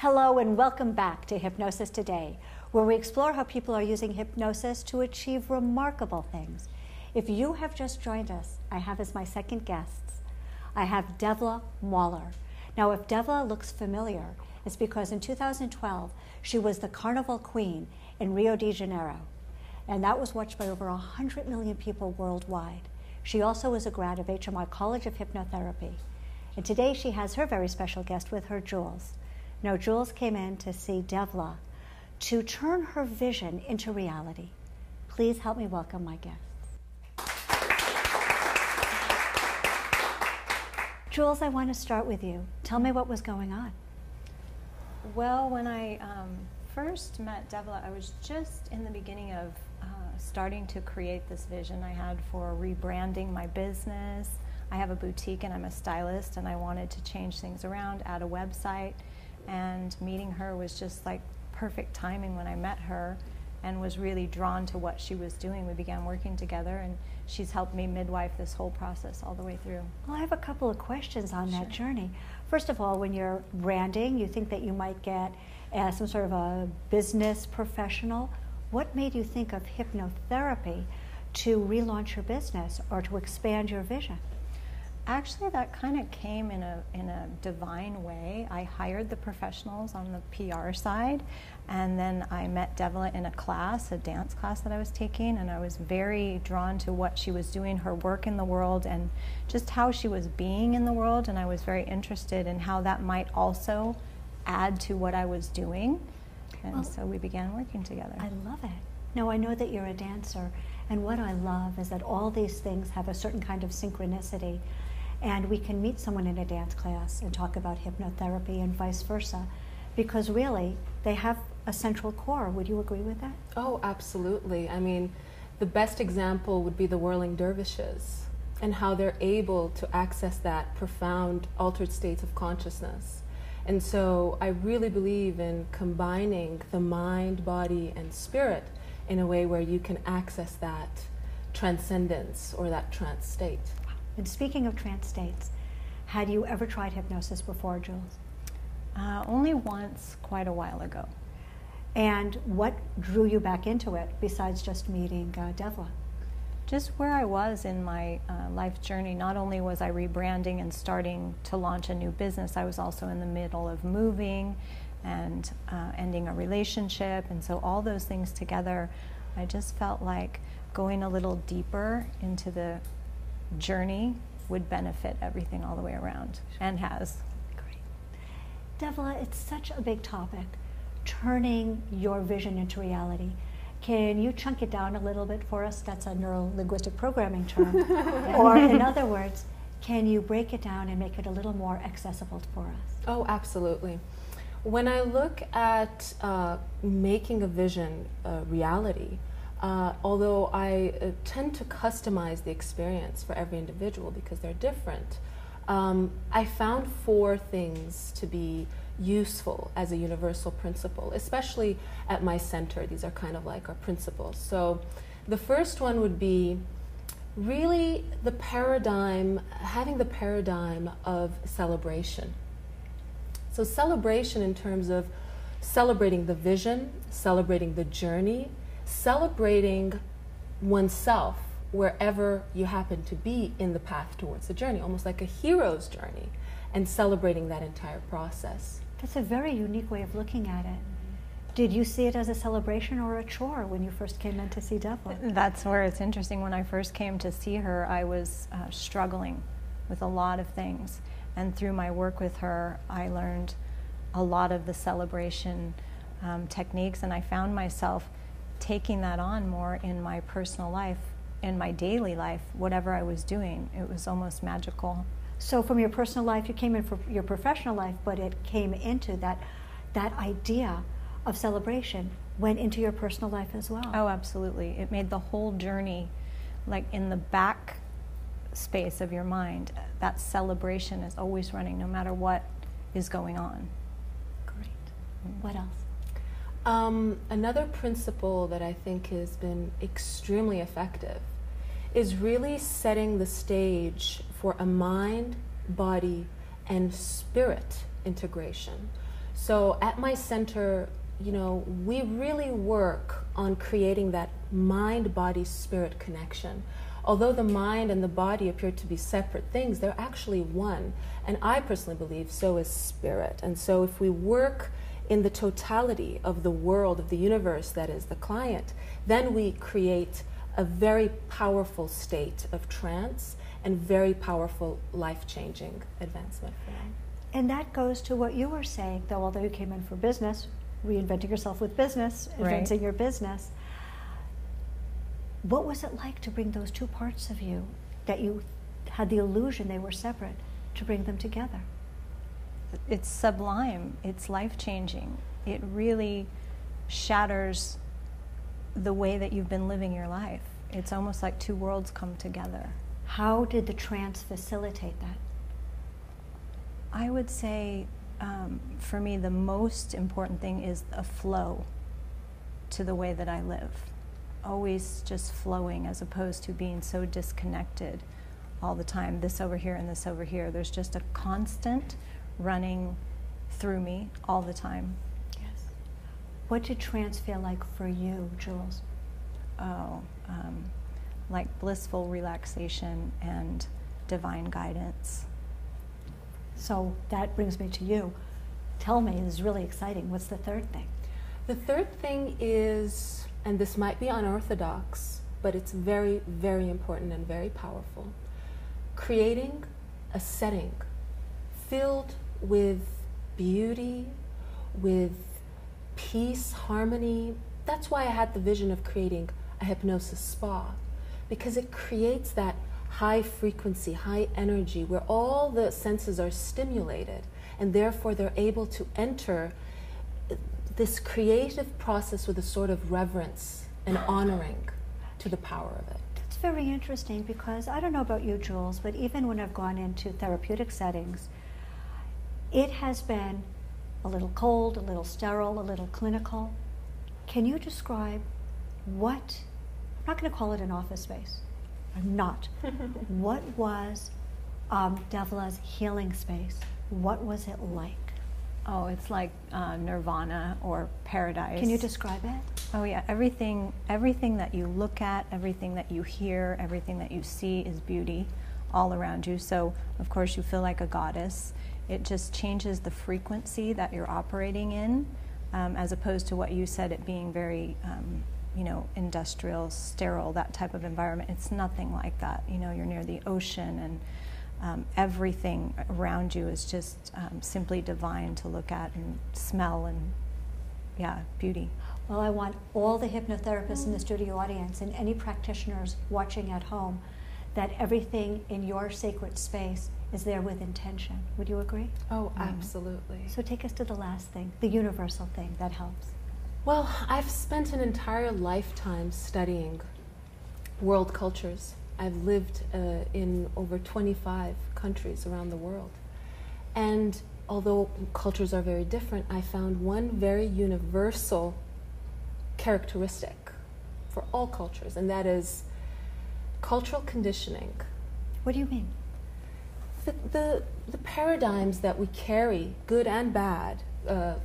Hello and welcome back to Hypnosis Today, where we explore how people are using hypnosis to achieve remarkable things. If you have just joined us, I have as my second guests, I have Devla Mahler. Now, if Devla looks familiar, it's because in 2012, she was the Carnival Queen in Rio de Janeiro, and that was watched by over 100 million people worldwide. She also is a grad of HMI College of Hypnotherapy, and today she has her very special guest with her, Jules. Now, Jules came in to see Devla to turn her vision into reality. Please help me welcome my guests. Jules, I want to start with you. Tell me what was going on. Well, when I first met Devla, I was just in the beginning of starting to create this vision I had for rebranding my business. I have a boutique and I'm a stylist, and I wanted to change things around, add a website. And meeting her was just like perfect timing when I met her, and was really drawn to what she was doing. We began working together, and she's helped me midwife this whole process all the way through. Well, I have a couple of questions on that journey. First of all, when you're branding, you think that you might get some sort of a business professional. What made you think of hypnotherapy to relaunch your business or to expand your vision? Actually, that kind of came in a divine way. I hired the professionals on the PR side, and then I met Devla in a class, a dance class that I was taking, and I was very drawn to what she was doing, her work in the world, and just how she was being in the world, and I was very interested in how that might also add to what I was doing, and so we began working together. I love it. Now, I know that you're a dancer, and what I love is that all these things have a certain kind of synchronicity. And we can meet someone in a dance class and talk about hypnotherapy and vice versa, because really they have a central core. Would you agree with that? Oh, absolutely. I mean, the best example would be the whirling dervishes and how they're able to access that profound altered states of consciousness. And so I really believe in combining the mind, body, and spirit in a way where you can access that transcendence or that trance state. And speaking of trance states, had you ever tried hypnosis before, Jules? Only once, quite a while ago. And what drew you back into it besides just meeting Devla? Just where I was in my life journey. Not only was I rebranding and starting to launch a new business, I was also in the middle of moving and ending a relationship. And so all those things together, I just felt like going a little deeper into the journey would benefit everything all the way around, and has. Great. Devla, it's such a big topic, turning your vision into reality. Can you chunk it down a little bit for us? That's a neuro-linguistic programming term. Or in other words, can you break it down and make it a little more accessible for us? Oh, absolutely. When I look at making a vision a reality, although I tend to customize the experience for every individual because they're different, I found 4 things to be useful as a universal principle, especially at my center. These are kind of like our principles. So the first one would be really the paradigm, having the paradigm of celebration. So celebration in terms of celebrating the vision, celebrating the journey, celebrating oneself wherever you happen to be in the path towards the journey, almost like a hero's journey, and celebrating that entire process. That's a very unique way of looking at it. Did you see it as a celebration or a chore when you first came in to see Devla? That's where it's interesting. When I first came to see her, I was struggling with a lot of things. And through my work with her, I learned a lot of the celebration techniques, and I found myself taking that on more in my personal life, in my daily life, whatever I was doing. It was almost magical. So from your personal life, you came in for your professional life, but it came into that idea of celebration went into your personal life as well. Oh, absolutely. It made the whole journey, like in the back space of your mind, that celebration is always running no matter what is going on. Great. What else? Another principle that I think has been extremely effective is really setting the stage for a mind, body, and spirit integration. So at my center, we really work on creating that mind-body-spirit connection. Although the mind and the body appear to be separate things, they're actually one. And I personally believe so is spirit. And so if we work in the totality of the world, of the universe that is the client, then we create a very powerful state of trance and very powerful life-changing advancement for them. And that goes to what you were saying, though, although you came in for business, reinventing yourself with business, advancing your business. What was it like to bring those two parts of you that you had the illusion they were separate, to bring them together? It's sublime. It's life-changing. It really shatters the way that you've been living your life. It's almost like two worlds come together. How did the trance facilitate that? I would say, for me, the most important thing is a flow to the way that I live. Always just flowing, as opposed to being so disconnected all the time, this over here and this over here. There's just a constant running through me all the time. Yes. What did trance feel like for you, Jules? Like blissful relaxation and divine guidance. So that brings me to you. Tell me, this is really exciting. What's the third thing? The third thing is, and this might be unorthodox, but it's very, very important and very powerful, creating a setting filled with beauty, with peace, harmony. That's why I had the vision of creating a hypnosis spa, because it creates that high frequency, high energy, where all the senses are stimulated, and therefore they're able to enter this creative process with a sort of reverence and honoring to the power of it. That's very interesting, because I don't know about you, Jules, but even when I've gone into therapeutic settings, it has been a little cold, a little sterile, a little clinical. Can you describe what, I'm not going to call it an office space, I'm not. What was Devla's healing space? What was it like? Oh, it's like nirvana or paradise. Can you describe it? Oh yeah, everything that you look at, everything that you hear, everything that you see is beauty all around you. So of course you feel like a goddess. It just changes the frequency that you're operating in, as opposed to what you said, it being very industrial, sterile, that type of environment. It's nothing like that. You're near the ocean, and everything around you is just simply divine to look at and smell, and beauty. Well, I want all the hypnotherapists in the studio audience and any practitioners watching at home that everything in your sacred space is there with intention. Would you agree? Oh, absolutely. So take us to the last thing, the universal thing that helps. Well, I've spent an entire lifetime studying world cultures. I've lived in over 25 countries around the world. And although cultures are very different, I found one very universal characteristic for all cultures, and that is cultural conditioning. What do you mean? The paradigms that we carry, good and bad,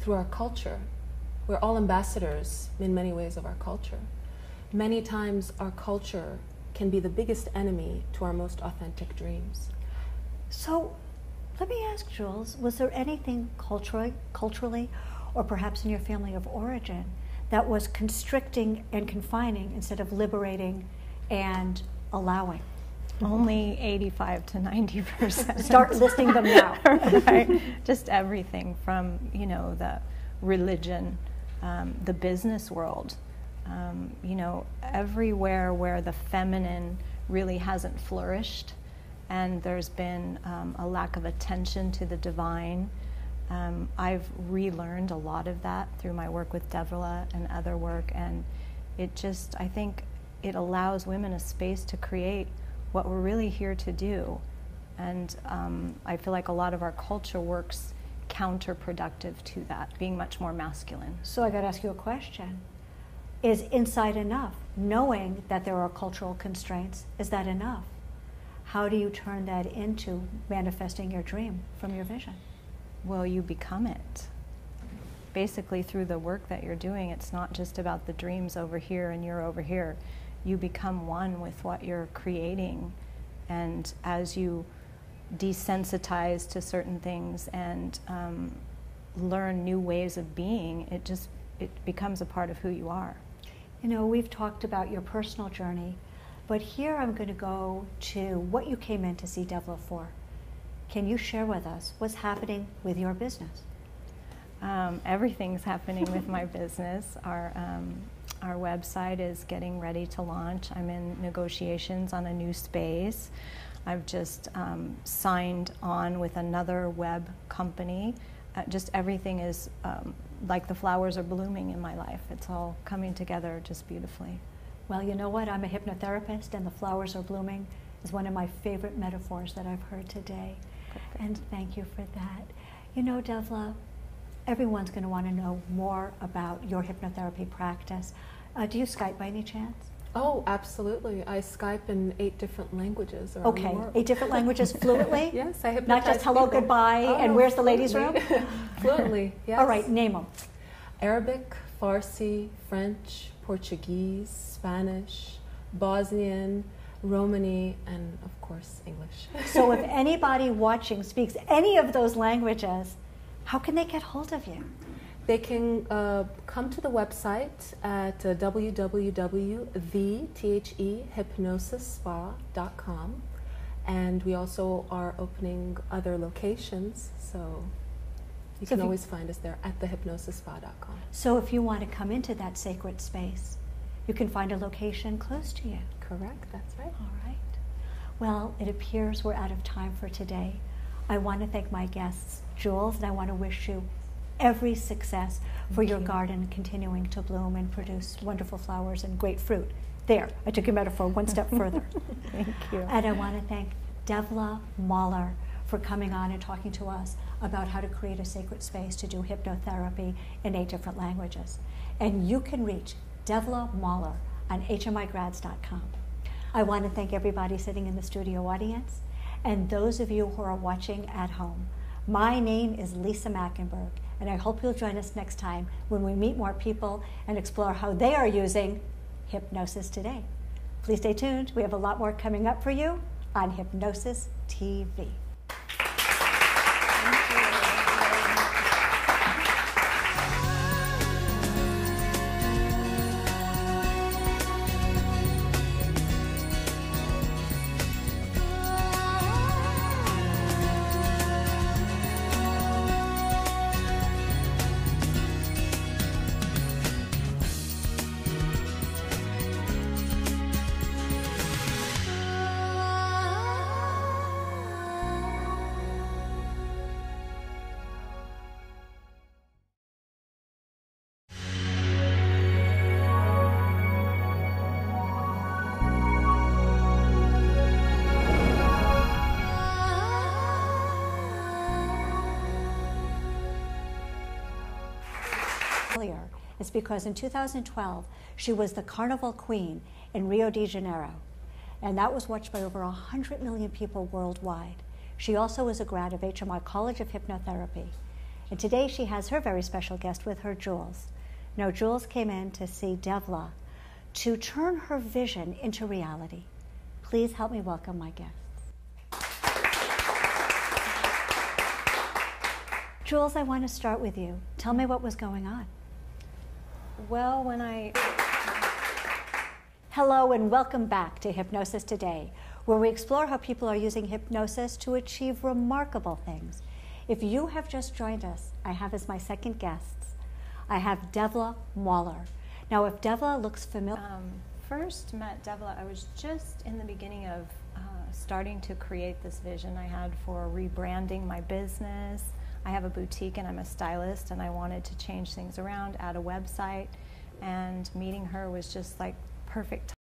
through our culture. We're all ambassadors in many ways of our culture. Many times our culture can be the biggest enemy to our most authentic dreams. So let me ask, Jules, was there anything culturally, or perhaps in your family of origin, that was constricting and confining instead of liberating and allowing? Only 85 to 90%. Start listing them now. Right. Just everything from, the religion, the business world, everywhere where the feminine really hasn't flourished, and there's been a lack of attention to the divine. I've relearned a lot of that through my work with Devla and other work, and I think it allows women a space to create what we're really here to do. And I feel like a lot of our culture works counterproductive to that, being much more masculine. So I got to ask you a question. Is insight enough? Knowing that there are cultural constraints, is that enough? How do you turn that into manifesting your dream from your vision? Well, you become it. basically through the work that you're doing, it's not just about the dreams over here and you're over here. You become one with what you're creating, and as you desensitize to certain things and learn new ways of being, it becomes a part of who you are. You know, we've talked about your personal journey, but here I'm going to go to what you came in to see Devla for. Can you share with us what's happening with your business? Everything's happening with my business. Our website is getting ready to launch. I'm in negotiations on a new space. I've just signed on with another web company. Just everything is like the flowers are blooming in my life. It's all coming together just beautifully. Well, you know what? I'm a hypnotherapist, and the flowers are blooming is one of my favorite metaphors that I've heard today. Perfect. And thank you for that. You know, Devla, everyone's going to want to know more about your hypnotherapy practice. Do you Skype by any chance? Oh, absolutely. I Skype in 8 different languages around the world. 8 different languages fluently? Yes, I hypnotize Not just hello, people. goodbye, Oh, and where's the ladies' room? Fluently, yes. All right, name them. Arabic, Farsi, French, Portuguese, Spanish, Bosnian, Romani, and of course, English. So if anybody watching speaks any of those languages, how can they get hold of you? They can come to the website at www.hypnosisspa.com, and we also are opening other locations, so you can always find us there at thehypnosisspa.com. So if you want to come into that sacred space, you can find a location close to you. Correct, that's right. All right. Well, it appears we're out of time for today. I want to thank my guests, Jules, and I want to wish you every success for your garden continuing to bloom and produce wonderful flowers and great fruit. There, I took your metaphor one step further. Thank you. And I want to thank Devla Mahler for coming on and talking to us about how to create a sacred space to do hypnotherapy in 8 different languages. And you can reach Devla Mahler on hmigrads.com. I want to thank everybody sitting in the studio audience and those of you who are watching at home. My name is Lisa Machenberg, and I hope you'll join us next time when we meet more people and explore how they are using Hypnosis Today. Please stay tuned. We have a lot more coming up for you on Hypnosis TV. It's because in 2012, she was the Carnival Queen in Rio de Janeiro, and that was watched by over 100 million people worldwide. She also is a grad of HMI College of Hypnotherapy, and today she has her very special guest with her, Jules. Now, Jules came in to see Devla to turn her vision into reality. Please help me welcome my guests. Jules, I want to start with you. Tell me what was going on. Well, Hello and welcome back to Hypnosis Today, where we explore how people are using hypnosis to achieve remarkable things. If you have just joined us, I have as my second guests, I have Devla Mahler. Now, if Devla looks familiar... First met Devla, I was just in the beginning of starting to create this vision I had for rebranding my business. I have a boutique and I'm a stylist, and I wanted to change things around, add a website, and meeting her was just like perfect